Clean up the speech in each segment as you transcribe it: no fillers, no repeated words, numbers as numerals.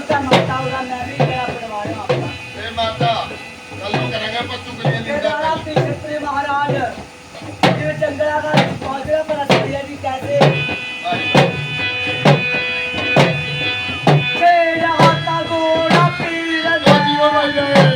का माता होगा मैं भी गया पड़वा रहा हूँ ए माता कल करेंगे पत्तू के लिए ये वाला क्षत्रिय महाराज ये जंगला का पहुंचेगा पर असलियत जी कैसे मेरा हाथा घोड़ा पीर जीवन हो जाए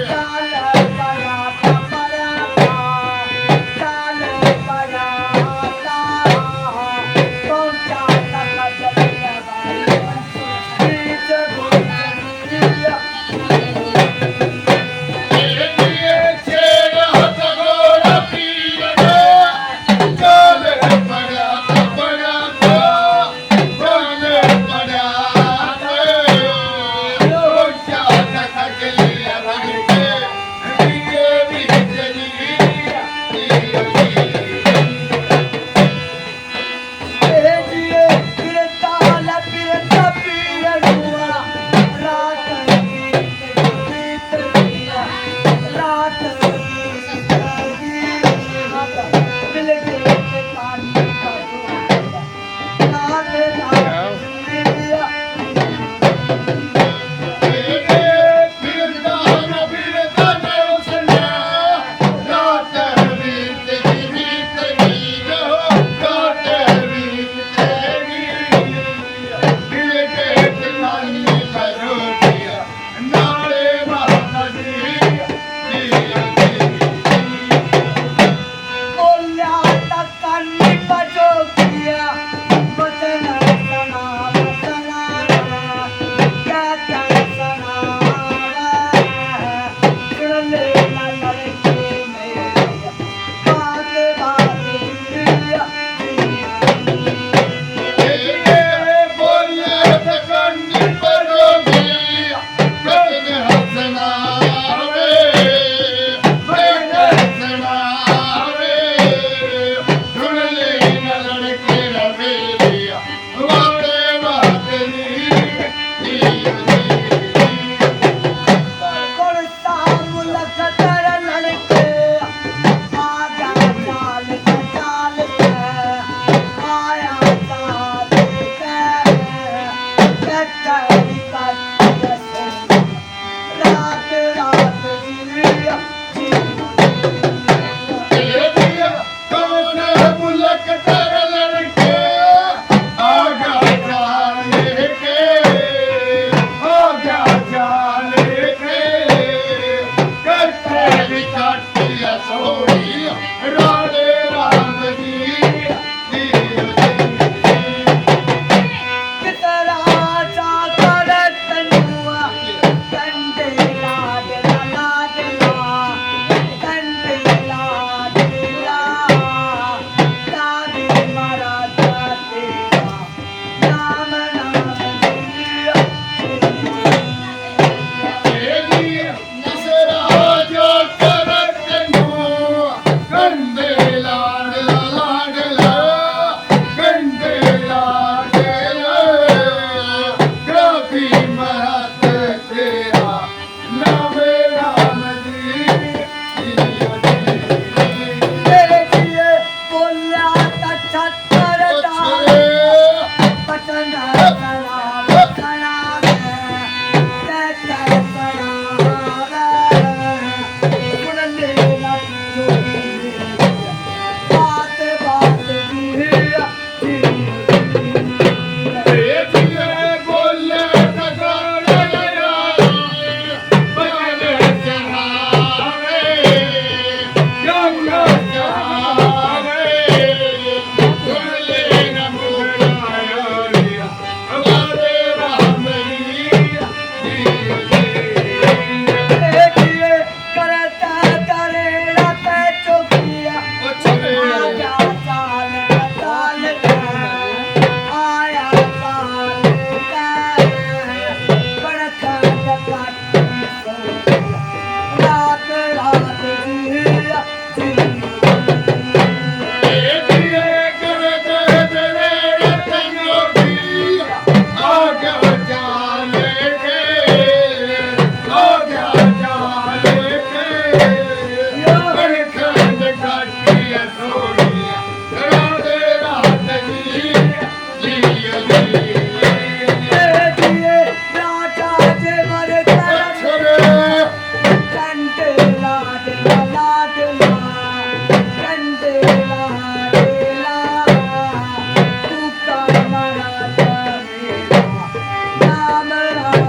राम राम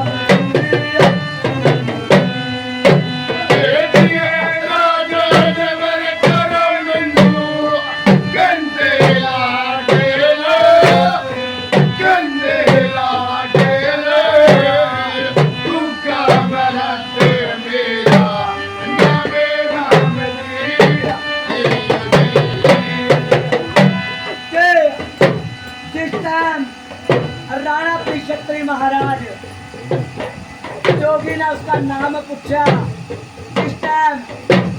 सिया जिस टाइम राणा क्षत्रिय महाराज जोगी ने उसका नाम पूछा, जिस टाइम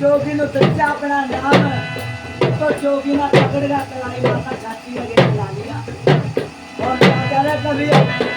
जोगी ने दस्या अपना नाम, तो जोगी ने पकड़ का कलाई माता छाती लगे खिला लिया और क्या करे कभी